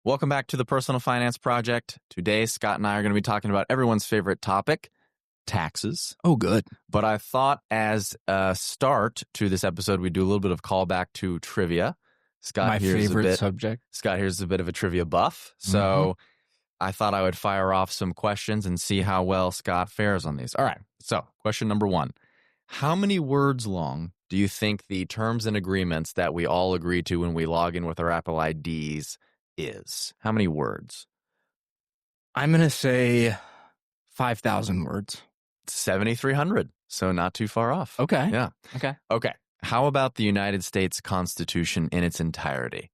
Welcome back to the Personal Finance Project. Today, Scott and I are going to be talking about everyone's favorite topic, taxes. Oh, good. But I thought as a start to this episode, we'd do a little bit of callback to trivia. My favorite subject. Scott here's a bit of a trivia buff. So I thought I would fire off some questions and see how well Scott fares on these. All right. So question number 1. How many words long do you think the terms and agreements that we all agree to when we log in with our Apple IDs is? How many words? I'm going to say 5,000 words. 7,300. So not too far off. Okay. Yeah. Okay. How about the United States Constitution in its entirety?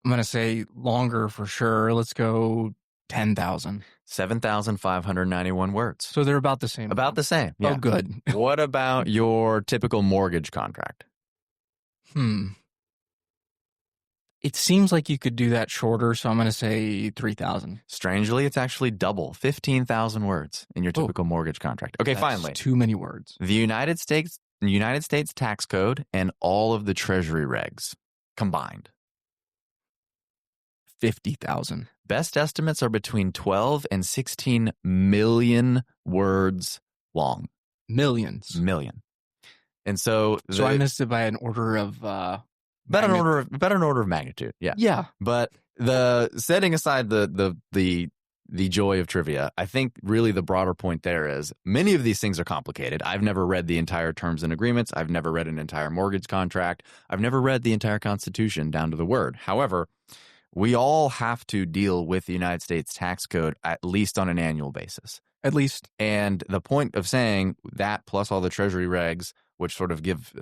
I'm going to say longer for sure. Let's go 10,000. 7,591 words. So they're about the same. About the same. Yeah. Oh, good. What about your typical mortgage contract? It seems like you could do that shorter, so I'm going to say 3,000. Strangely, it's actually double, 15,000 words in your typical mortgage contract. Okay, That's finally. too many words. The United States tax code and all of the Treasury regs combined. 50,000. Best estimates are between 12 and 16 million words long. Millions. Million. And so I missed it by an order of about an order of magnitude. Yeah. Yeah. But setting aside the joy of trivia, I think really the broader point there is many of these things are complicated. I've never read the entire terms and agreements. I've never read an entire mortgage contract. I've never read the entire Constitution down to the word. However, we all have to deal with the United States tax code at least on an annual basis. At least. And the point of saying that plus all the Treasury regs, which sort of give,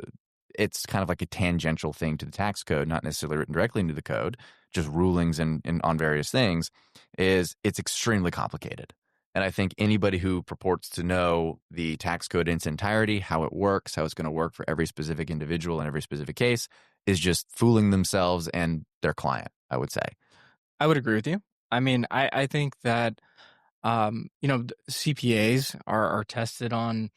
it's kind of like a tangential thing to the tax code, not necessarily written directly into the code, just rulings and on various things, is it's extremely complicated. And I think anybody who purports to know the tax code in its entirety, how it works, how it's going to work for every specific individual in every specific case, is just fooling themselves and their client, I would say. I would agree with you. I mean, I think that, CPAs are tested on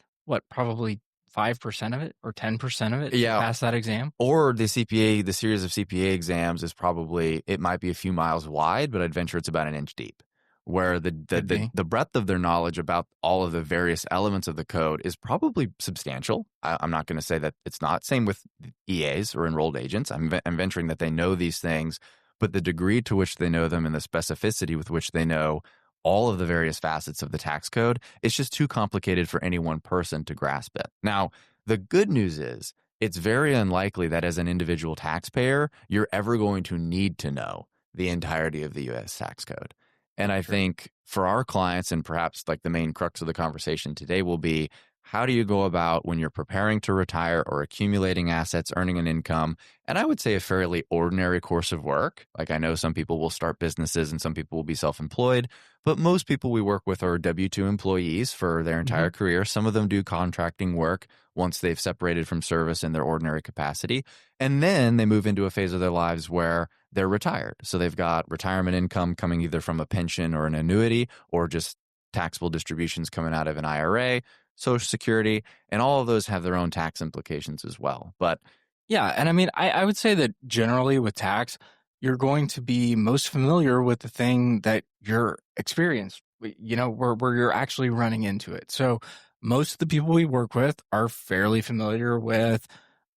probably 5% of it or 10% of it to pass that exam. Or the series of CPA exams is probably, it might be a few miles wide, but I'd venture it's about an inch deep, where the breadth of their knowledge about all of the various elements of the code is probably substantial. I'm not going to say that it's not. Same with EAs or enrolled agents. I'm venturing that they know these things, but the degree to which they know them and the specificity with which they know all of the various facets of the tax code, it's just too complicated for any one person to grasp it. Now, the good news is it's very unlikely that as an individual taxpayer, you're ever going to need to know the entirety of the U.S. tax code. And I think for our clients, and perhaps like the main crux of the conversation today will be, how do you go about when you're preparing to retire or accumulating assets, earning an income? And I would say a fairly ordinary course of work. Like I know some people will start businesses and some people will be self-employed, but most people we work with are W-2 employees for their entire career. Some of them do contracting work once they've separated from service in their ordinary capacity. And then they move into a phase of their lives where they're retired. So they've got retirement income coming either from a pension or an annuity or just taxable distributions coming out of an IRA, Social Security, and all of those have their own tax implications as well. But yeah, and I mean, I would say that generally with tax, you're going to be most familiar with the thing that you're experienced, where you're actually running into it. So most of the people we work with are fairly familiar with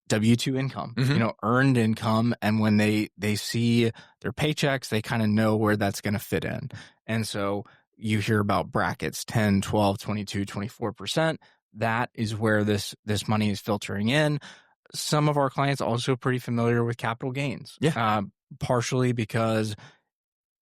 W-2 income, earned income. And when they see their paychecks, they kind of know where that's going to fit in. And so you hear about brackets, 10, 12, 22, 24%. That is where this money is filtering in. Some of our clients also pretty familiar with capital gains, partially because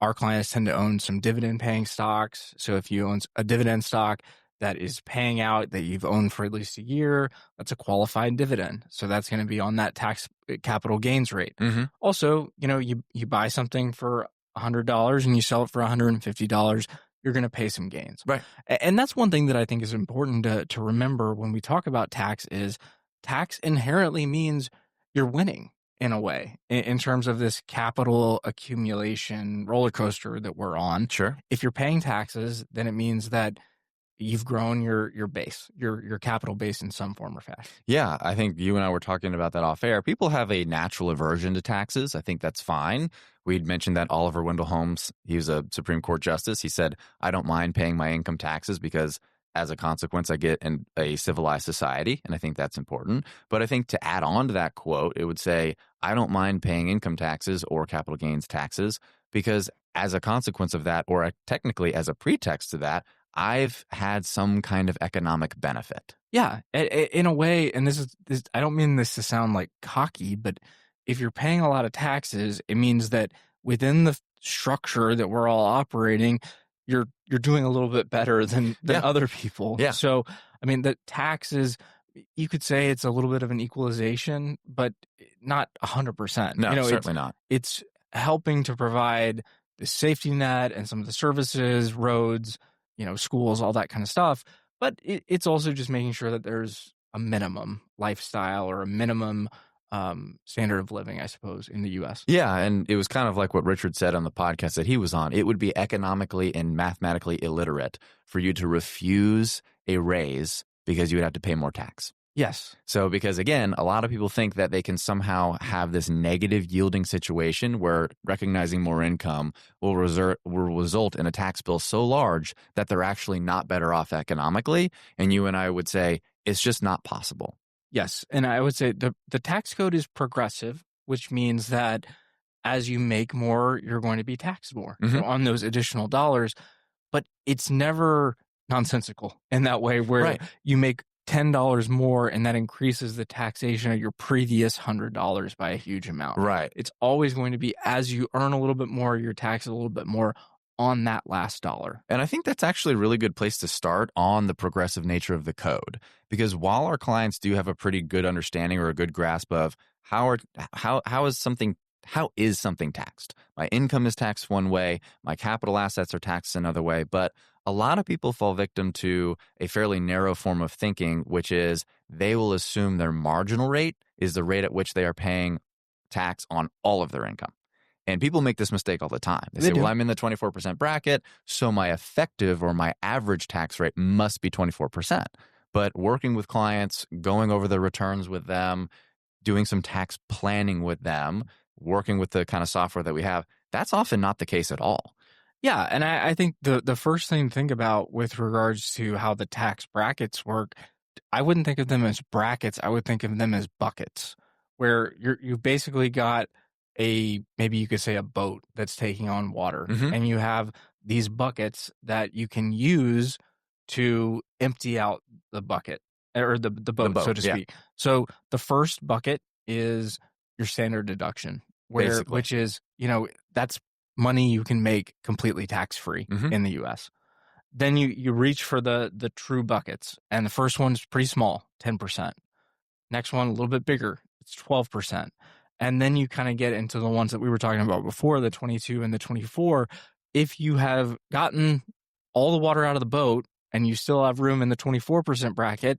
our clients tend to own some dividend paying stocks. So if you own a dividend stock that is paying out that you've owned for at least a year, that's a qualified dividend. So that's going to be on that tax capital gains rate. Also, you buy something for $100 and you sell it for $150. You're going to pay some gains. Right. And that's one thing that I think is important to remember when we talk about tax is tax inherently means you're winning in a way in terms of this capital accumulation roller coaster that we're on. Sure. If you're paying taxes, then it means that you've grown your base, your capital base in some form or fashion. Yeah, I think you and I were talking about that off air. People have a natural aversion to taxes. I think that's fine. We'd mentioned that Oliver Wendell Holmes, he was a Supreme Court justice. He said, I don't mind paying my income taxes because as a consequence, I get in a civilized society. And I think that's important. But I think to add on to that quote, it would say, I don't mind paying income taxes or capital gains taxes because as a consequence of that, or technically as a pretext to that, I've had some kind of economic benefit. Yeah, in a way, and this I don't mean this to sound like cocky, but if you're paying a lot of taxes, it means that within the structure that we're all operating, you're doing a little bit better than other people. Yeah. So, I mean, the taxes, you could say it's a little bit of an equalization, but not 100%. No, certainly not. It's helping to provide the safety net and some of the services, roads, schools, all that kind of stuff. But it's also just making sure that there's a minimum lifestyle or a minimum standard of living, I suppose, in the U.S. Yeah, and it was kind of like what Richard said on the podcast that he was on. It would be economically and mathematically illiterate for you to refuse a raise because you would have to pay more tax. Yes. So because, again, a lot of people think that they can somehow have this negative yielding situation where recognizing more income will result in a tax bill so large that they're actually not better off economically. And you and I would say it's just not possible. Yes. And I would say the tax code is progressive, which means that as you make more, you're going to be taxed more on those additional dollars. But it's never nonsensical in that way where you make $10 more and that increases the taxation of your previous $100 by a huge amount. Right. It's always going to be as you earn a little bit more, you're taxed a little bit more on that last dollar. And I think that's actually a really good place to start on the progressive nature of the code, because while our clients do have a pretty good understanding or a good grasp of how is something taxed? My income is taxed one way, my capital assets are taxed another way, but a lot of people fall victim to a fairly narrow form of thinking, which is they will assume their marginal rate is the rate at which they are paying tax on all of their income. And people make this mistake all the time. They say, well, I'm in the 24% bracket, so my effective or my average tax rate must be 24%. But working with clients, going over the returns with them, doing some tax planning with them, working with the kind of software that we have, that's often not the case at all. Yeah, and I think the first thing to think about with regards to how the tax brackets work, I wouldn't think of them as brackets. I would think of them as buckets, where you've basically got maybe you could say a boat that's taking on water, and you have these buckets that you can use to empty out the bucket or the boat, so to speak. So the first bucket is your standard deduction, which is, that's money you can make completely tax-free in the U.S. Then you reach for the true buckets, and the first one's pretty small, 10%. Next one, a little bit bigger, it's 12%. And then you kind of get into the ones that we were talking about before, the 22 and the 24. If you have gotten all the water out of the boat and you still have room in the 24% bracket,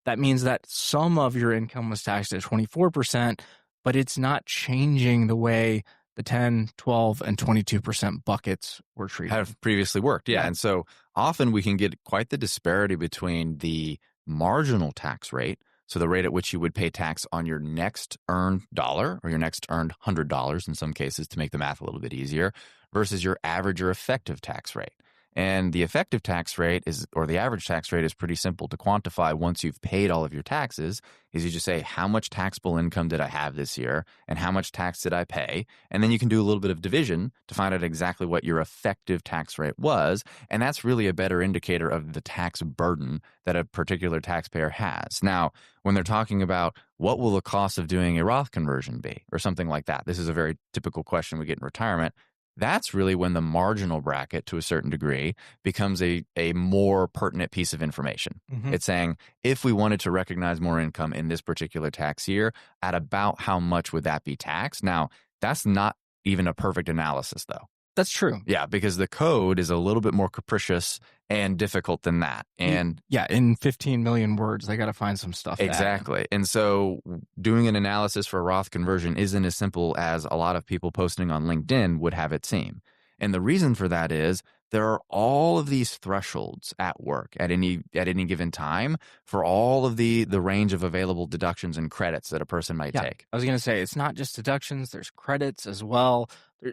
that means that some of your income was taxed at 24%, but it's not changing the way the 10, 12, and 22% buckets were treated. Have previously worked, yeah. And so often we can get quite the disparity between the marginal tax rate, so the rate at which you would pay tax on your next earned dollar or your next earned $100 in some cases to make the math a little bit easier, versus your average or effective tax rate. And the effective tax rate or the average tax rate is pretty simple to quantify once you've paid all of your taxes. Is you just say, how much taxable income did I have this year and how much tax did I pay? And then you can do a little bit of division to find out exactly what your effective tax rate was. And that's really a better indicator of the tax burden that a particular taxpayer has. Now, when they're talking about what will the cost of doing a Roth conversion be or something like that, this is a very typical question we get in retirement. That's really when the marginal bracket, to a certain degree, becomes a more pertinent piece of information. It's saying, if we wanted to recognize more income in this particular tax year, at about how much would that be taxed? Now, that's not even a perfect analysis, though. That's true. Yeah, because the code is a little bit more capricious and difficult than that. And in 15 million words, they got to find some stuff. Exactly. And so doing an analysis for a Roth conversion isn't as simple as a lot of people posting on LinkedIn would have it seem. And the reason for that is there are all of these thresholds at work at any given time for all of the range of available deductions and credits that a person might take. I was going to say, it's not just deductions, there's credits as well.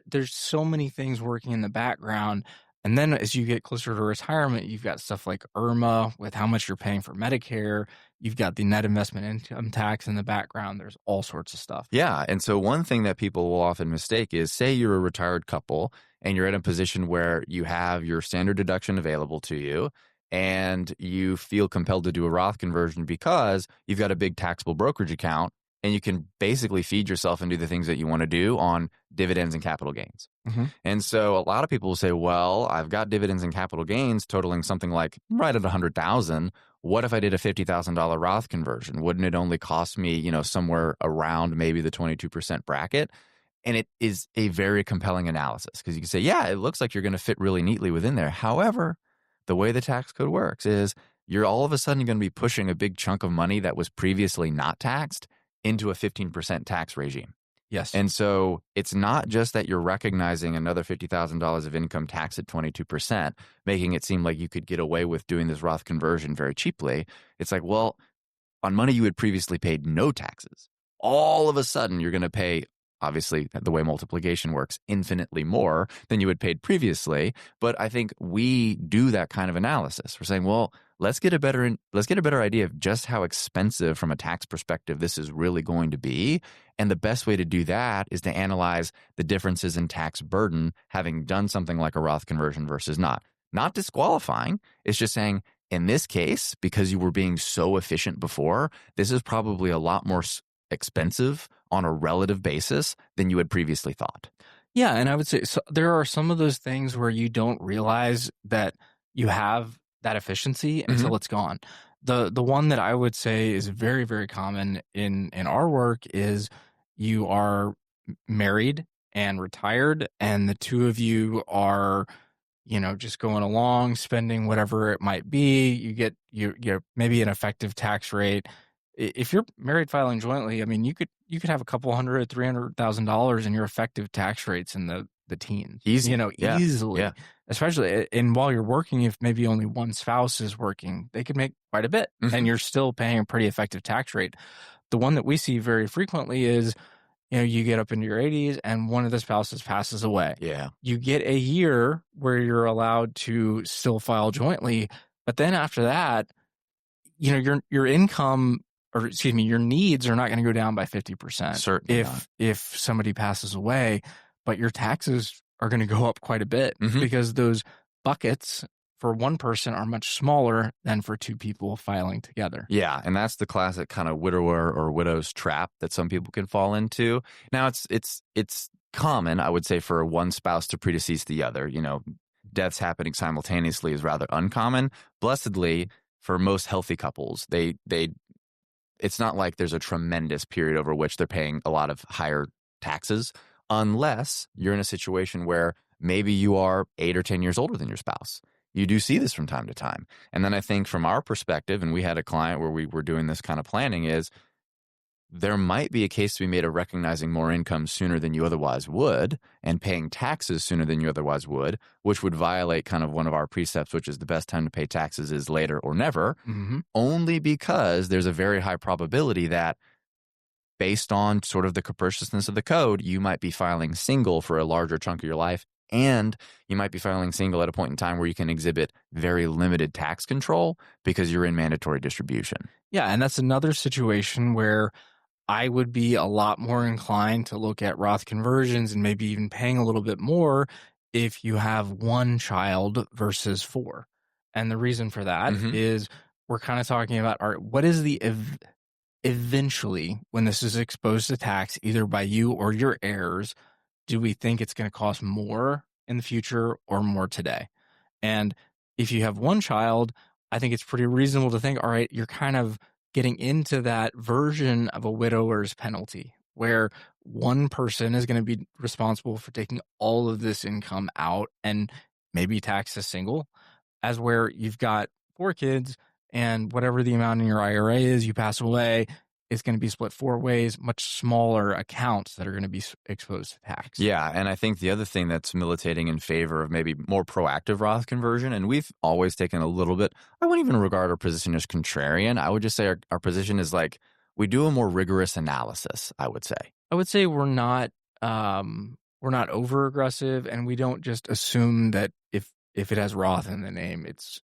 There's so many things working in the background. And then as you get closer to retirement, you've got stuff like IRMAA with how much you're paying for Medicare. You've got the net investment income tax in the background. There's all sorts of stuff. Yeah. And so one thing that people will often mistake is, say you're a retired couple and you're in a position where you have your standard deduction available to you and you feel compelled to do a Roth conversion because you've got a big taxable brokerage account and you can basically feed yourself and do the things that you want to do on dividends and capital gains. Mm-hmm. And so a lot of people will say, well, I've got dividends and capital gains totaling something like right at 100,000. What if I did a $50,000 Roth conversion? Wouldn't it only cost me, somewhere around maybe the 22% bracket? And it is a very compelling analysis because you can say, yeah, it looks like you're going to fit really neatly within there. However, the way the tax code works is you're all of a sudden going to be pushing a big chunk of money that was previously not taxed into a 15% tax regime. Yes. And so it's not just that you're recognizing another $50,000 of income tax at 22%, making it seem like you could get away with doing this Roth conversion very cheaply. It's like, well, on money you had previously paid no taxes, all of a sudden you're going to pay, obviously, the way multiplication works, infinitely more than you had paid previously. But I think we do that kind of analysis. We're saying, well, let's get a better idea of just how expensive from a tax perspective this is really going to be. And the best way to do that is to analyze the differences in tax burden, having done something like a Roth conversion versus not. Not disqualifying. It's just saying, in this case, because you were being so efficient before, this is probably a lot more expensive on a relative basis than you had previously thought. Yeah, and I would say so there are some of those things where you don't realize that you have that efficiency until it's gone. The one that I would say is very, very common in our work is you are married and retired, and the two of you are, just going along, spending whatever it might be. You get you maybe an effective tax rate. If you're married filing jointly, I mean, you could have a couple hundred, $300,000 in your effective tax rates in the teens. Easy. Easily. Yeah. Especially, and while you're working, if maybe only one spouse is working, they could make quite a bit, and you're still paying a pretty effective tax rate. The one that we see very frequently is, you get up into your 80s and one of the spouses passes away. Yeah. You get a year where you're allowed to still file jointly, but then after that, your income, or excuse me, your needs are not going to go down by 50%. Certainly if somebody passes away, but your taxes are going to go up quite a bit because those buckets for one person are much smaller than for two people filing together. Yeah, and that's the classic kind of widower or widow's trap that some people can fall into. Now, it's common, I would say, for one spouse to predecease the other. Deaths happening simultaneously is rather uncommon. Blessedly, for most healthy couples, it's not like there's a tremendous period over which they're paying a lot of higher taxes, unless you're in a situation where maybe you are 8 or 10 years older than your spouse. You do see this from time to time. And then I think from our perspective, and we had a client where we were doing this kind of planning, is there might be a case to be made of recognizing more income sooner than you otherwise would and paying taxes sooner than you otherwise would, which would violate kind of one of our precepts, which is the best time to pay taxes is later or never, only because there's a very high probability that based on sort of the capriciousness of the code, you might be filing single for a larger chunk of your life, and you might be filing single at a point in time where you can exhibit very limited tax control because you're in mandatory distribution. Yeah, and that's another situation where I would be a lot more inclined to look at Roth conversions and maybe even paying a little bit more if you have one child versus 4. And the reason for that is we're kind of talking about, all right, what is the eventually, when this is exposed to tax, either by you or your heirs, do we think it's going to cost more in the future or more today? And if you have one child, I think it's pretty reasonable to think, all right, you're kind of getting into that version of a widower's penalty, where one person is going to be responsible for taking all of this income out and maybe taxed as single, as where you've got 4 kids and whatever the amount in your IRA is, you pass away, it's going to be split 4 ways, much smaller accounts that are going to be exposed to tax. Yeah, and I think the other thing that's militating in favor of maybe more proactive Roth conversion, and we've always taken a little bit, I wouldn't even regard our position as contrarian. I would just say our position is like, we do a more rigorous analysis, I would say. I would say we're not over aggressive, and we don't just assume that if it has Roth in the name, it's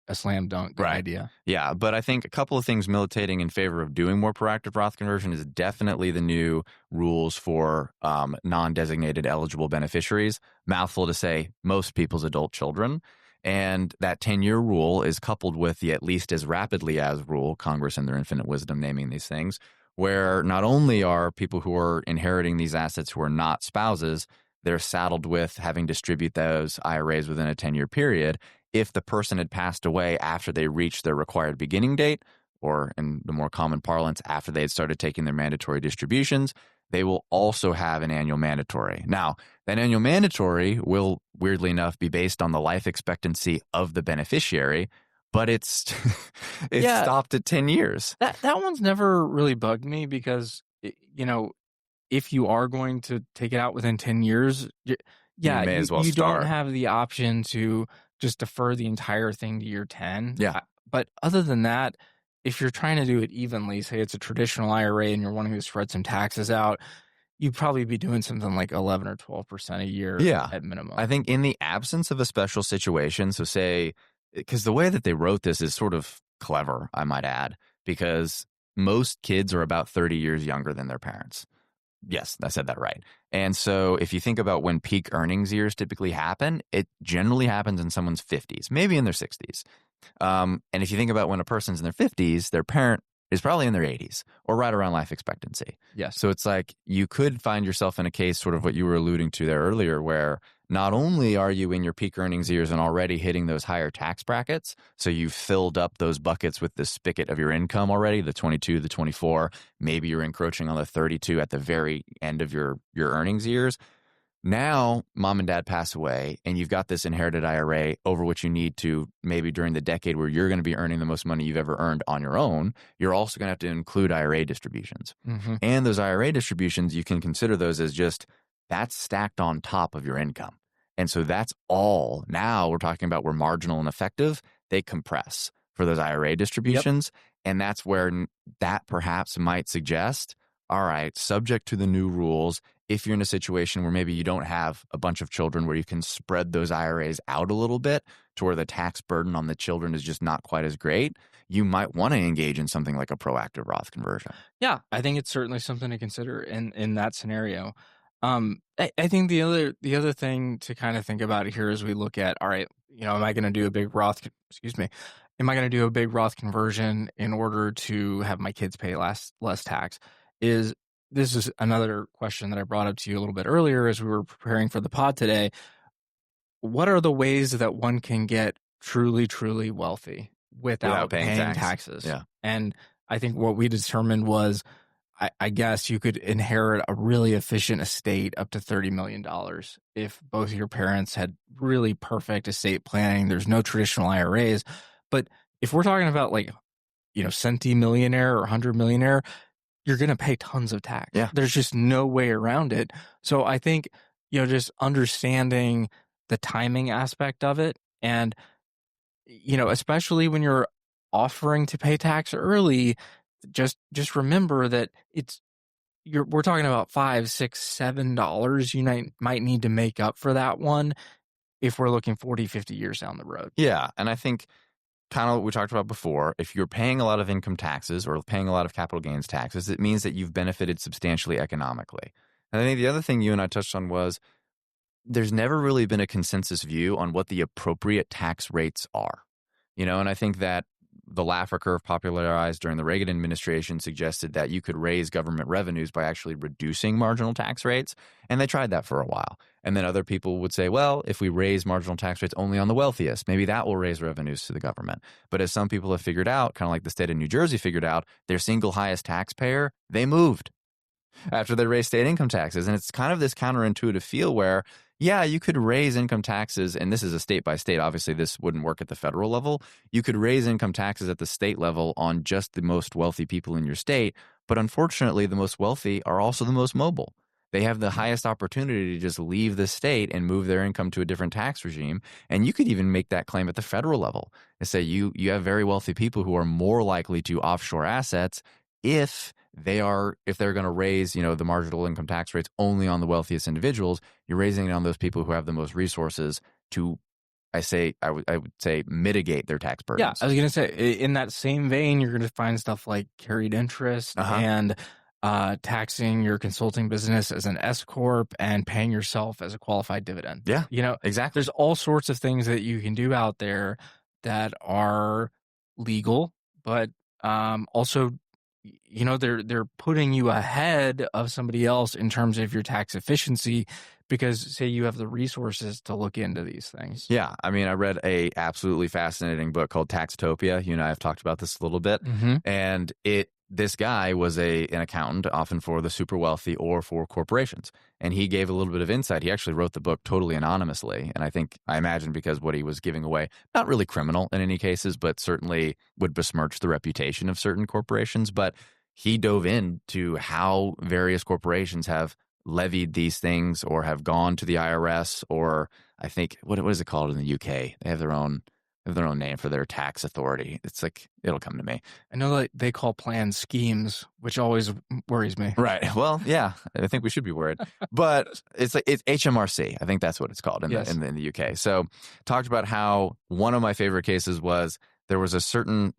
a slam dunk idea. Yeah, but I think a couple of things militating in favor of doing more proactive Roth conversion is definitely the new rules for non-designated eligible beneficiaries. Mouthful to say, most people's adult children. And that 10-year rule is coupled with the at least as rapidly as rule, Congress in their infinite wisdom naming these things, where not only are people who are inheriting these assets who are not spouses, they're saddled with having to distribute those IRAs within a 10-year period. If the person had passed away after they reached their required beginning date, or in the more common parlance, after they had started taking their mandatory distributions, they will also have an annual mandatory. Now, that annual mandatory will, weirdly enough, be based on the life expectancy of the beneficiary, but it's stopped at 10 years. That one's never really bugged me because, if you are going to take it out within 10 years, you may as well you start. don't have the option to just defer the entire thing to year 10. Yeah. But other than that, if you're trying to do it evenly, say it's a traditional IRA and you're wanting to spread some taxes out, you'd probably be doing something like 11 or 12% a year at minimum. I think in the absence of a special situation, so say, because the way that they wrote this is sort of clever, I might add, because most kids are about 30 years younger than their parents. Yes, I said that right. And so if you think about when peak earnings years typically happen, it generally happens in someone's 50s, maybe in their 60s. And if you think about when a person's in their 50s, their parent is probably in their 80s or right around life expectancy. Yes. So it's like you could find yourself in a case, sort of what you were alluding to there earlier, where not only are you in your peak earnings years and already hitting those higher tax brackets, so you've filled up those buckets with the spigot of your income already, the 22, the 24, maybe you're encroaching on the 32 at the very end of your earnings years. Now, mom and dad pass away, and you've got this inherited IRA over which you need to, maybe during the decade where you're going to be earning the most money you've ever earned on your own, you're also going to have to include IRA distributions. Mm-hmm. And those IRA distributions, you can consider those as just, that's stacked on top of your income. And so that's all. Now we're talking about where marginal and effective, they compress for those IRA distributions. Yep. And that's where that perhaps might suggest, all right, subject to the new rules, if you're in a situation where maybe you don't have a bunch of children where you can spread those IRAs out a little bit to where the tax burden on the children is just not quite as great, you might want to engage in something like a proactive Roth conversion. Yeah, I think it's certainly something to consider in that scenario. I think the other thing to kind of think about here as we look at, all right, am I going to do a big Roth? Am I going to do a big Roth conversion in order to have my kids pay less tax? This is another question that I brought up to you a little bit earlier as we were preparing for the pod today. What are the ways that one can get truly, truly wealthy without paying taxes? Yeah. And I think what we determined was, I guess you could inherit a really efficient estate up to $30 million if both your parents had really perfect estate planning. There's no traditional IRAs. But if we're talking about centimillionaire or 100 millionaire, you're going to pay tons of tax. Yeah. There's just no way around it. So I think, just understanding the timing aspect of it, and, especially when you're offering to pay tax early, just remember that we're talking about $5, $6, $7 you might need to make up for that one if we're looking 40, 50 years down the road. Yeah. And I think kind of what we talked about before, if you're paying a lot of income taxes or paying a lot of capital gains taxes, it means that you've benefited substantially economically. And I think the other thing you and I touched on was there's never really been a consensus view on what the appropriate tax rates are. And I think that the Laffer curve popularized during the Reagan administration suggested that you could raise government revenues by actually reducing marginal tax rates. And they tried that for a while. And then other people would say, well, if we raise marginal tax rates only on the wealthiest, maybe that will raise revenues to the government. But as some people have figured out, kind of like the state of New Jersey figured out, their single highest taxpayer, they moved after they raised state income taxes. And it's kind of this counterintuitive feel where, yeah, you could raise income taxes, and this is a state by state. Obviously, this wouldn't work at the federal level. You could raise income taxes at the state level on just the most wealthy people in your state, But unfortunately, the most wealthy are also the most mobile. They have the highest opportunity to just leave the state and move their income to a different tax regime. And you could even make that claim at the federal level and say you have very wealthy people who are more likely to offshore assets if they're going to raise, the marginal income tax rates only on the wealthiest individuals. You're raising it on those people who have the most resources to, I would say mitigate their tax burdens. Yeah, I was going to say, in that same vein, you're going to find stuff like carried interest and taxing your consulting business as an S corp and paying yourself as a qualified dividend. Yeah, exactly. There's all sorts of things that you can do out there that are legal, but also, they're putting you ahead of somebody else in terms of your tax efficiency, because say you have the resources to look into these things. Yeah. I mean, I read a absolutely fascinating book called Taxtopia. You and I have talked about this a little bit. And this guy was an accountant, often for the super wealthy or for corporations. And he gave a little bit of insight. He actually wrote the book totally anonymously. And I imagine because what he was giving away, not really criminal in any cases, but certainly would besmirch the reputation of certain corporations. But he dove into how various corporations have levied these things or have gone to the IRS, or I think, what is it called in the UK? They have their own name for their tax authority. It's like, it'll come to me. I know that they call plans schemes, which always worries me. Right. Well, yeah, I think we should be worried. But it's HMRC. I think that's what it's called in the UK. So talked about how one of my favorite cases was there was a certain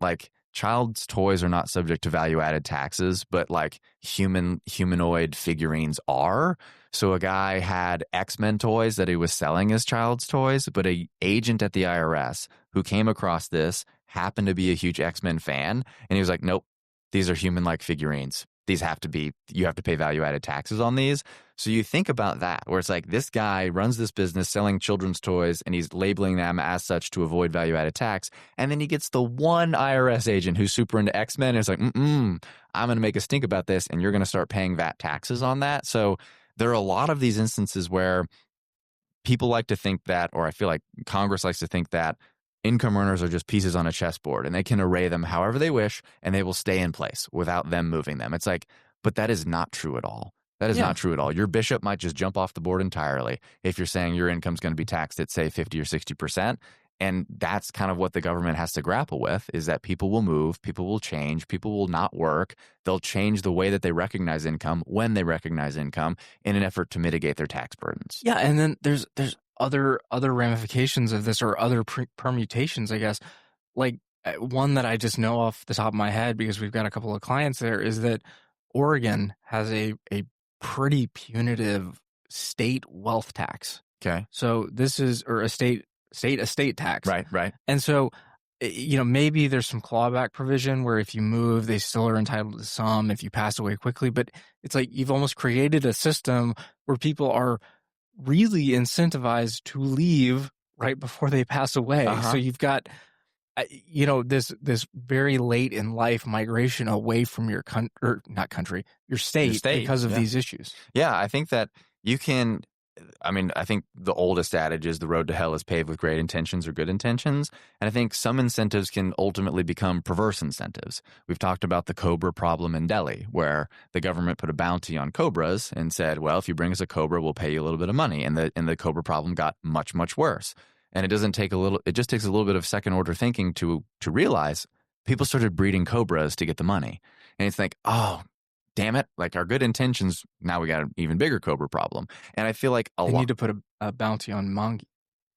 child's toys are not subject to value-added taxes, but humanoid figurines are. So a guy had X-Men toys that he was selling as child's toys, but an agent at the IRS who came across this happened to be a huge X-Men fan, and he was like, nope, these are human-like figurines. You have to pay value-added taxes on these. So you think about that, where it's like this guy runs this business selling children's toys, and he's labeling them as such to avoid value-added tax. And then he gets the one IRS agent who's super into X-Men, and it's like, I'm going to make a stink about this, and you're going to start paying VAT taxes on that. So there are a lot of these instances where people like to think that, or I feel like Congress likes to think that, income earners are just pieces on a chessboard and they can array them however they wish and they will stay in place without them moving them. It's like, but that is not true at all. That is not true at all. Your bishop might just jump off the board entirely if you're saying your income's going to be taxed at, say, 50 or 60%. And that's kind of what the government has to grapple with, is that people will move, people will change, people will not work. They'll change the way that they recognize income when they recognize income in an effort to mitigate their tax burdens. Yeah, and then there's other ramifications of this, or other permutations, I guess. Like one that I just know off the top of my head because we've got a couple of clients there is that Oregon has a pretty punitive state wealth tax. Okay. So this is, or a state estate tax. Right. And so, maybe there's some clawback provision where if you move, they still are entitled to some if you pass away quickly. But it's like you've almost created a system where people are really incentivized to leave right before they pass away. So you've got, this very late in life migration away from your your state because of these issues. Yeah, I think that you can. I think the oldest adage is the road to hell is paved with great intentions or good intentions. And I think some incentives can ultimately become perverse incentives. We've talked about the cobra problem in Delhi, where the government put a bounty on cobras and said, well, if you bring us a cobra, we'll pay you a little bit of money. And the cobra problem got much, much worse. And it just takes a little bit of second order thinking to realize people started breeding cobras to get the money. And it's like, oh, damn it, like our good intentions, now we got an even bigger cobra problem. And I feel like they need to put a bounty on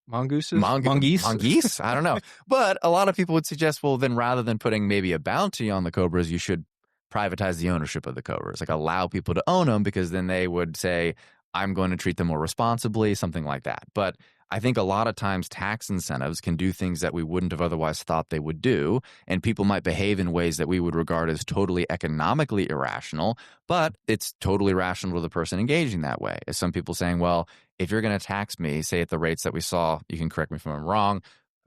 mongooses? Mongoose? I don't know. But a lot of people would suggest, well, then rather than putting maybe a bounty on the cobras, you should privatize the ownership of the cobras, like allow people to own them, because then they would say, I'm going to treat them more responsibly, something like that. But I think a lot of times tax incentives can do things that we wouldn't have otherwise thought they would do, and people might behave in ways that we would regard as totally economically irrational, but it's totally rational to the person engaging that way. As some people saying, well, if you're going to tax me, say at the rates that we saw, you can correct me if I'm wrong,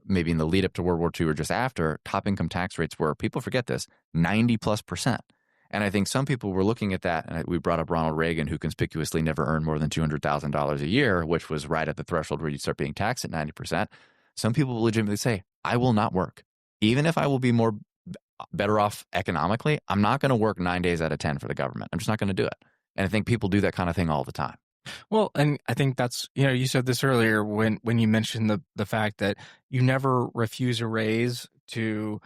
maybe in the lead up to World War II or just after, top income tax rates were, people forget this, 90+%. And I think some people were looking at that, and we brought up Ronald Reagan, who conspicuously never earned more than $200,000 a year, which was right at the threshold where you start being taxed at 90%. Some people will legitimately say, I will not work. Even if I will be more better off economically, I'm not going to work 9 days out of 10 for the government. I'm just not going to do it. And I think people do that kind of thing all the time. Well, and I think that's, you said this earlier when you mentioned the fact that you never refuse a raise to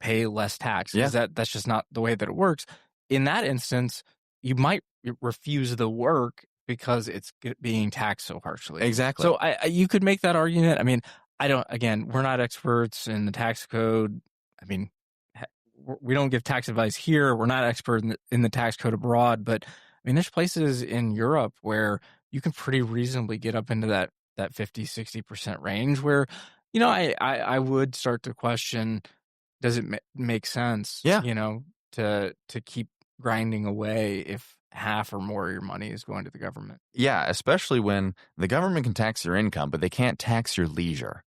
pay less tax. Yeah. That's just not the way that it works. In that instance, you might refuse the work because it's being taxed so harshly. Exactly. So you could make that argument. I mean, we're not experts in the tax code. I mean, we don't give tax advice here. We're not expert in the tax code abroad, but I mean, there's places in Europe where you can pretty reasonably get up into that 50, 60% range where, I would start to question, does it make sense, Yeah. to keep grinding away if half or more of your money is going to the government? Yeah, especially when the government can tax your income, but they can't tax your leisure.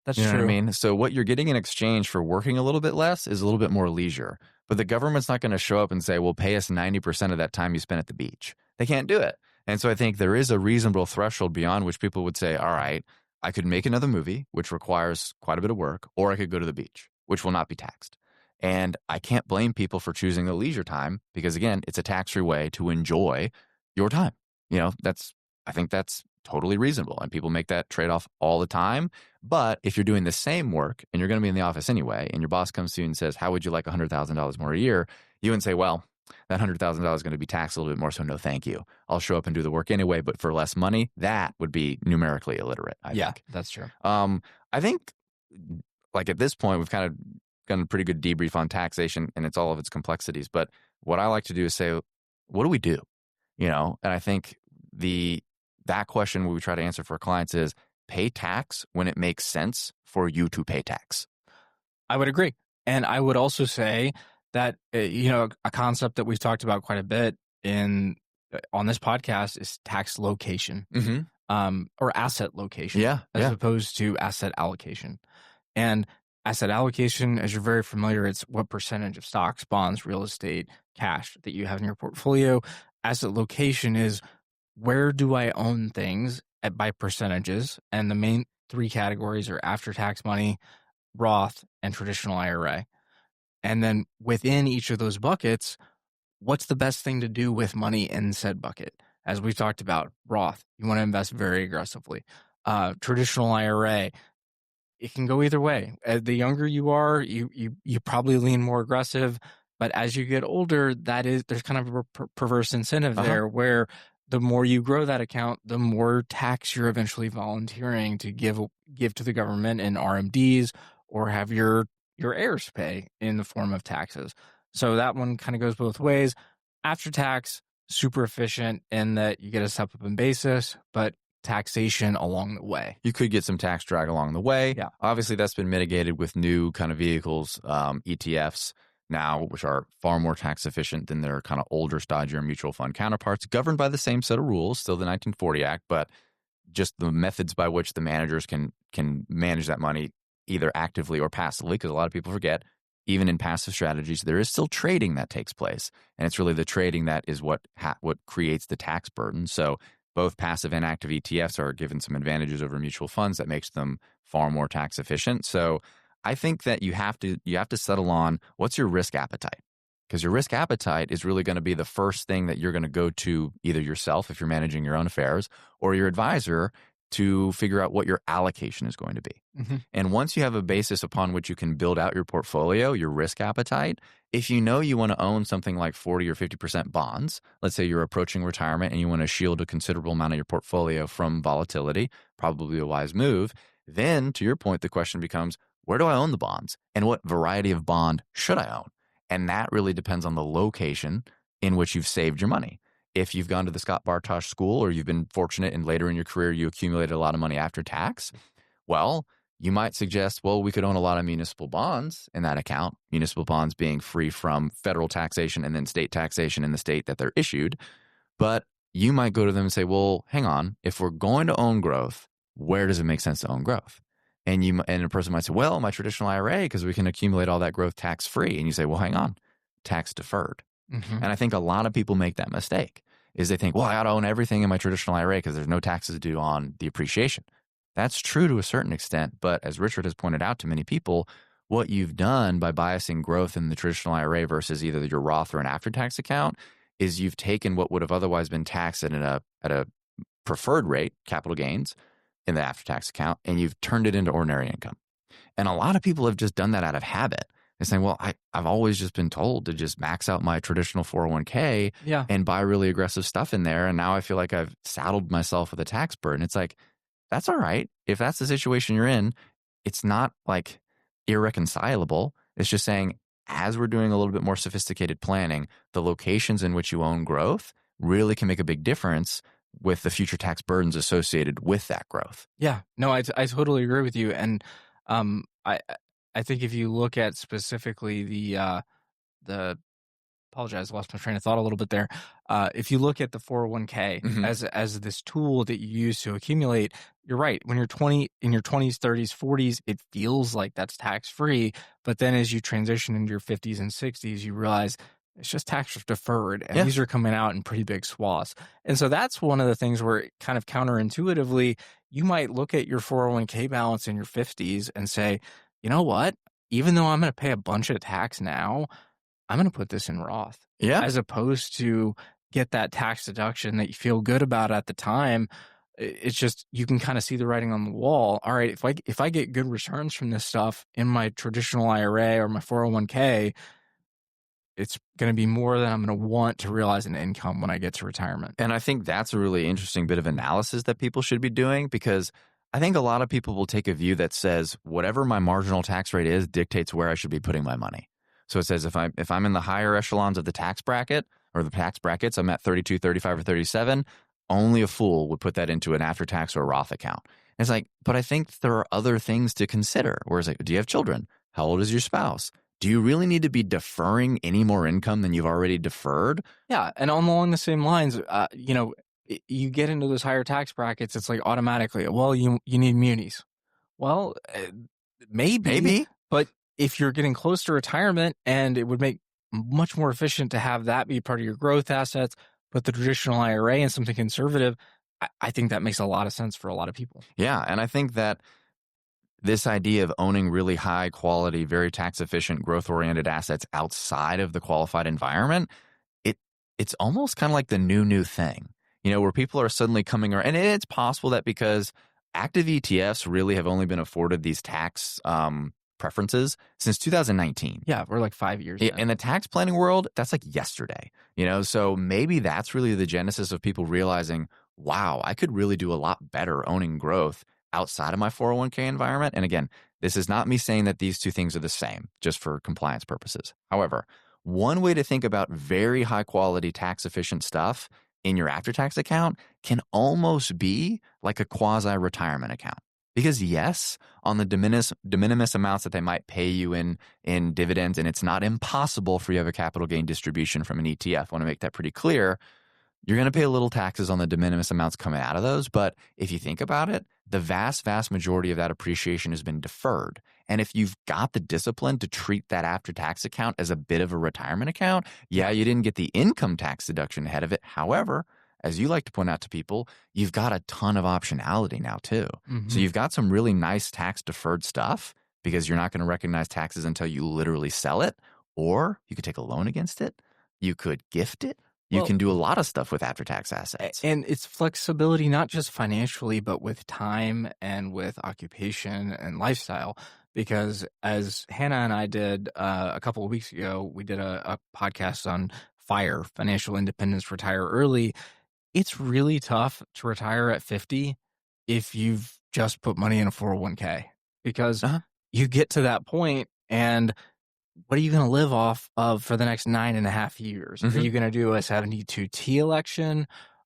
That's You know true. what I mean? So what you're getting in exchange for working a little bit less is a little bit more leisure. But the government's not going to show up and say, well, pay us 90% of that time you spent at the beach. They can't do it. And so I think there is a reasonable threshold beyond which people would say, all right, I could make another movie, which requires quite a bit of work, or I could go to the beach, which will not be taxed. And I can't blame people for choosing the leisure time because, again, it's a tax-free way to enjoy your time. I think that's totally reasonable. And people make that trade-off all the time. But if you're doing the same work and you're going to be in the office anyway, and your boss comes to you and says, how would you like $100,000 more a year? You would say, well, that $100,000 is going to be taxed a little bit more, so no thank you. I'll show up and do the work anyway, but for less money. That would be numerically illiterate, I think. That's true. I think, like, at this point, we've kind of done a pretty good debrief on taxation and it's all of its complexities. But what I like to do is say, what do we do? And I think that question we try to answer for clients is pay tax when it makes sense for you to pay tax. I would agree. And I would also say that, a concept that we've talked about quite a bit on this podcast is tax location, or asset location, as opposed to asset allocation. And asset allocation, as you're very familiar, it's what percentage of stocks, bonds, real estate, cash that you have in your portfolio. Asset location is where do I own things by percentages? And the main three categories are after-tax money, Roth, and traditional IRA. And then within each of those buckets, what's the best thing to do with money in said bucket? As we've talked about, Roth, you want to invest very aggressively. Traditional IRA, it can go either way. The younger you are, you probably lean more aggressive. But as you get older, there's kind of a perverse incentive there where the more you grow that account, the more tax you're eventually volunteering to give to the government in RMDs or have your heirs pay in the form of taxes. So that one kind of goes both ways. After tax, super efficient in that you get a step up in basis, but taxation along the way. You could get some tax drag along the way. Yeah. Obviously, that's been mitigated with new kind of vehicles, ETFs now, which are far more tax efficient than their kind of older, stodgier mutual fund counterparts, governed by the same set of rules, still the 1940 Act, but just the methods by which the managers can manage that money either actively or passively, because a lot of people forget, even in passive strategies, there is still trading that takes place. And it's really the trading that is what creates the tax burden. So both passive and active ETFs are given some advantages over mutual funds that makes them far more tax efficient. So I think that you have to settle on what's your risk appetite, because your risk appetite is really going to be the first thing that you're going to go to either yourself if you're managing your own affairs or your advisor to figure out what your allocation is going to be. Mm-hmm. And once you have a basis upon which you can build out your portfolio, your risk appetite, if you know you want to own something like 40 or 50% bonds, let's say you're approaching retirement and you want to shield a considerable amount of your portfolio from volatility, probably a wise move, then to your point, the question becomes, where do I own the bonds and what variety of bond should I own? And that really depends on the location in which you've saved your money. If you've gone to the Scott Bartosh School or you've been fortunate and later in your career you accumulated a lot of money after tax, well, you might suggest, well, we could own a lot of municipal bonds in that account, municipal bonds being free from federal taxation and then state taxation in the state that they're issued. But you might go to them and say, well, hang on, if we're going to own growth, where does it make sense to own growth? And a person might say, well, my traditional IRA, because we can accumulate all that growth tax-free. And you say, well, hang on, tax deferred. Mm-hmm. And I think a lot of people make that mistake is they think, well, I ought to own everything in my traditional IRA because there's no taxes due on the appreciation. That's true to a certain extent. But as Richard has pointed out to many people, what you've done by biasing growth in the traditional IRA versus either your Roth or an after-tax account is you've taken what would have otherwise been taxed at a preferred rate, capital gains, in the after-tax account, and you've turned it into ordinary income. And a lot of people have just done that out of habit. They're saying, well, I've always just been told to just max out my traditional 401k and buy really aggressive stuff in there. And now I feel like I've saddled myself with a tax burden. It's like, that's all right. If that's the situation you're in, it's not like irreconcilable. It's just saying, as we're doing a little bit more sophisticated planning, the locations in which you own growth really can make a big difference with the future tax burdens associated with that growth. Yeah, no, I totally agree with you. And I think if you look at specifically the apologize, lost my train of thought a little bit there. If you look at the 401k as this tool that you use to accumulate, you're right. When you're in your 20s, 30s, 40s, it feels like that's tax free. But then as you transition into your 50s and 60s, you realize it's just tax deferred, and these are coming out in pretty big swaths. And so that's one of the things where kind of counterintuitively, you might look at your 401k balance in your 50s and say, you know what? Even though I'm going to pay a bunch of tax now, I'm going to put this in Roth. Yeah. As opposed to get that tax deduction that you feel good about at the time. It's just, you can kind of see the writing on the wall. All right, if I get good returns from this stuff in my traditional IRA or my 401k, it's going to be more than I'm going to want to realize an income when I get to retirement. And I think that's a really interesting bit of analysis that people should be doing, because I think a lot of people will take a view that says whatever my marginal tax rate is dictates where I should be putting my money. So it says if I'm in the higher echelons of the tax bracket or the tax brackets, I'm at 32, 35, or 37, only a fool would put that into an after-tax or a Roth account. And it's like, but I think there are other things to consider. Whereas like, do you have children? How old is your spouse? Do you really need to be deferring any more income than you've already deferred? Yeah, and along the same lines, you get into those higher tax brackets, it's like automatically, well, you need munis. Well, maybe, but if you're getting close to retirement, and it would make much more efficient to have that be part of your growth assets, but the traditional IRA and something conservative, I think that makes a lot of sense for a lot of people. Yeah, and I think that this idea of owning really high quality, very tax efficient, growth oriented assets outside of the qualified environment, it's almost kind of like the new thing, where people are suddenly coming around. And it's possible that because active ETFs really have only been afforded these tax preferences since 2019. Yeah, we're like 5 years in. In the tax planning world, that's like yesterday, so maybe that's really the genesis of people realizing, wow, I could really do a lot better owning growth outside of my 401k environment. And again, this is not me saying that these two things are the same, just for compliance purposes. However, one way to think about very high quality tax efficient stuff in your after-tax account can almost be like a quasi-retirement account. Because yes, on the de minimis amounts that they might pay you in dividends, and it's not impossible for you to have a capital gain distribution from an ETF. I want to make that pretty clear. You're going to pay a little taxes on the de minimis amounts coming out of those. But if you think about it, the vast, vast majority of that appreciation has been deferred. And if you've got the discipline to treat that after-tax account as a bit of a retirement account, yeah, you didn't get the income tax deduction ahead of it. However, as you like to point out to people, you've got a ton of optionality now too. So you've got some really nice tax-deferred stuff because you're not going to recognize taxes until you literally sell it, or you could take a loan against it. You could gift it. You can do a lot of stuff with after-tax assets. And it's flexibility, not just financially, but with time and with occupation and lifestyle. Because as Hannah and I did a couple of weeks ago, we did a podcast on FIRE, Financial Independence, Retire Early. It's really tough to retire at 50 if you've just put money in a 401k. Because you get to that point, and what are you going to live off of for the next 9.5 years? Are you going to do a 72T election?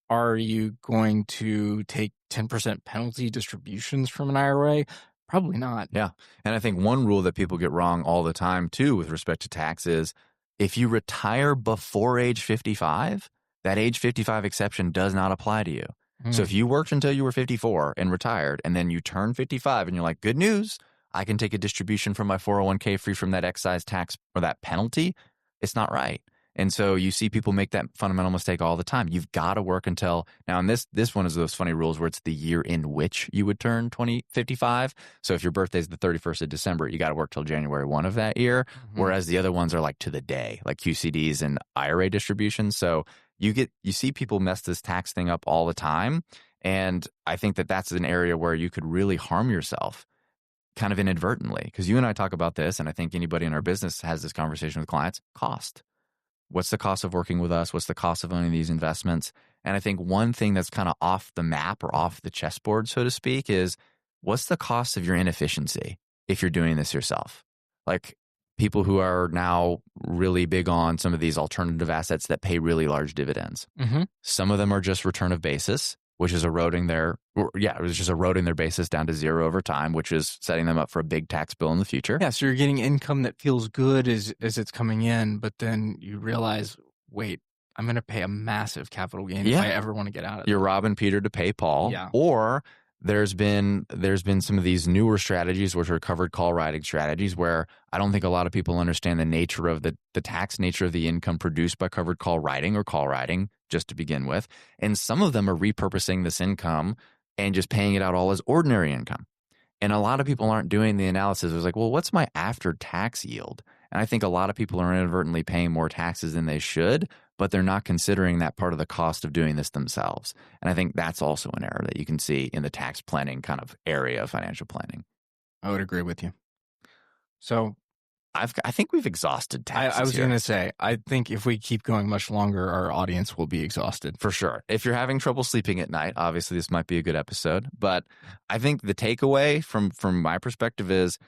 Are you going to take 10% penalty distributions from an IRA? Probably not. Yeah. And I think one rule that people get wrong all the time too with respect to tax is if you retire before age 55, that age 55 exception does not apply to you. So if you worked until you were 54 and retired, and then you turn 55 and you're like, good news, I can take a distribution from my 401k free from that excise tax or that penalty, it's not right. And so you see people make that fundamental mistake all the time. You've got to work until now. And this one is those funny rules where it's the year in which you would turn 55. So if your birthday is the 31st of December, you got to work till January 1 of that year. Mm-hmm. Whereas the other ones are like to the day, like QCDs and IRA distributions. So you see people mess this tax thing up all the time. And I think that that's an area where you could really harm yourself kind of inadvertently, because you and I talk about this. And I think anybody in our business has this conversation with clients. Cost. What's the cost of working with us? What's the cost of owning these investments? And I think one thing that's kind of off the map or off the chessboard, so to speak, is what's the cost of your inefficiency if you're doing this yourself? Like people who are now really big on some of these alternative assets that pay really large dividends. Mm-hmm. Some of them are just return of basis, which is eroding their basis down to zero over time, which is setting them up for a big tax bill in the future. Yeah, so you're getting income that feels good as it's coming in, but then you realize, wait, I'm going to pay a massive capital gain if I ever want to get out of it. You're robbing Peter to pay Paul. Yeah. Or there's been some of these newer strategies, which are covered call riding strategies, where I don't think a lot of people understand the nature of the tax nature of the income produced by covered call riding or call riding, just to begin with. And some of them are repurposing this income and just paying it out all as ordinary income. And a lot of people aren't doing the analysis. It's like, well, what's my after-tax yield? And I think a lot of people are inadvertently paying more taxes than they should, but they're not considering that part of the cost of doing this themselves. And I think that's also an error that you can see in the tax planning kind of area of financial planning. I would agree with you. So I think we've exhausted taxes. I was going to say, I think if we keep going much longer, our audience will be exhausted. For sure. If you're having trouble sleeping at night, obviously this might be a good episode. But I think the takeaway from my perspective is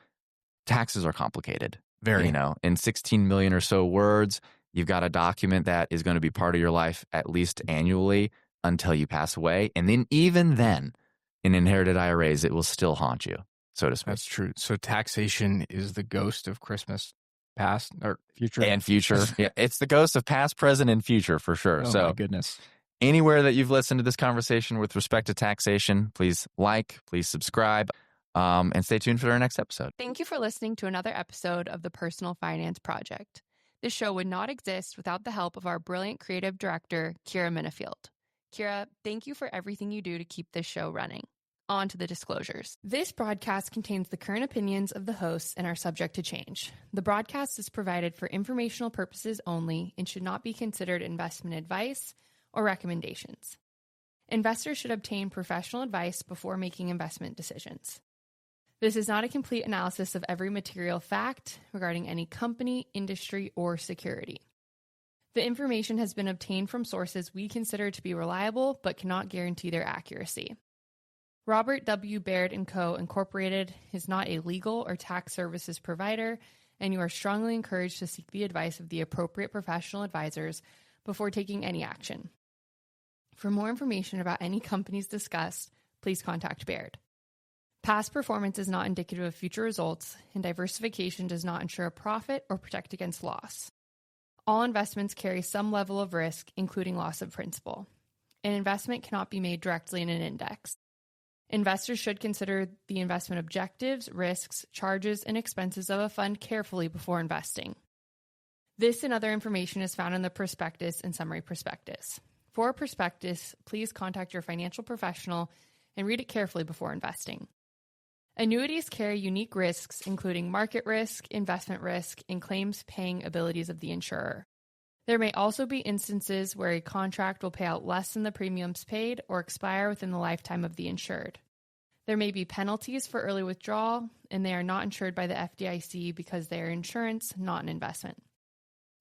taxes are complicated. Very. In 16 million or so words, you've got a document that is going to be part of your life at least annually until you pass away. And then even then, in inherited IRAs, it will still haunt you, so to speak. That's true. So taxation is the ghost of Christmas past or future. And future. Yeah, it's the ghost of past, present, and future for sure. Oh, my goodness. Anywhere that you've listened to this conversation with respect to taxation, please please subscribe, and stay tuned for our next episode. Thank you for listening to another episode of the Personal Finance Project. This show would not exist without the help of our brilliant creative director, Kira Minifield. Kira, thank you for everything you do to keep this show running. On to the disclosures. This broadcast contains the current opinions of the hosts and are subject to change. The broadcast is provided for informational purposes only and should not be considered investment advice or recommendations. Investors should obtain professional advice before making investment decisions. This is not a complete analysis of every material fact regarding any company, industry, or security. The information has been obtained from sources we consider to be reliable but cannot guarantee their accuracy. Robert W. Baird & Co. Incorporated is not a legal or tax services provider, and you are strongly encouraged to seek the advice of the appropriate professional advisors before taking any action. For more information about any companies discussed, please contact Baird. Past performance is not indicative of future results, and diversification does not ensure a profit or protect against loss. All investments carry some level of risk, including loss of principal. An investment cannot be made directly in an index. Investors should consider the investment objectives, risks, charges, and expenses of a fund carefully before investing. This and other information is found in the prospectus and summary prospectus. For a prospectus, please contact your financial professional and read it carefully before investing. Annuities carry unique risks, including market risk, investment risk, and claims-paying abilities of the insurer. There may also be instances where a contract will pay out less than the premiums paid or expire within the lifetime of the insured. There may be penalties for early withdrawal, and they are not insured by the FDIC because they are insurance, not an investment.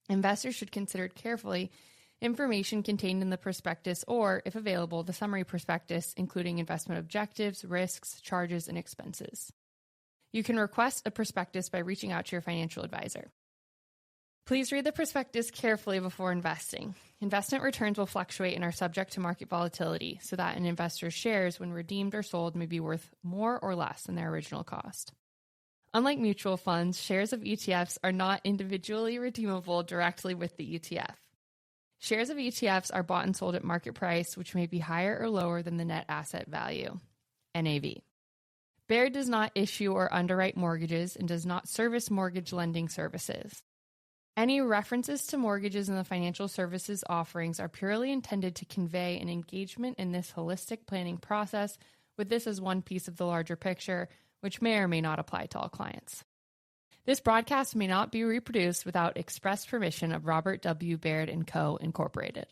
Investors should consider carefully information contained in the prospectus or, if available, the summary prospectus, including investment objectives, risks, charges, and expenses. You can request a prospectus by reaching out to your financial advisor. Please read the prospectus carefully before investing. Investment returns will fluctuate and are subject to market volatility, so that an investor's shares, when redeemed or sold, may be worth more or less than their original cost. Unlike mutual funds, shares of ETFs are not individually redeemable directly with the ETF. Shares of ETFs are bought and sold at market price, which may be higher or lower than the net asset value, NAV. Baird does not issue or underwrite mortgages and does not service mortgage lending services. Any references to mortgages in the financial services offerings are purely intended to convey an engagement in this holistic planning process, with this as one piece of the larger picture, which may or may not apply to all clients. This broadcast may not be reproduced without express permission of Robert W. Baird & Co., Incorporated.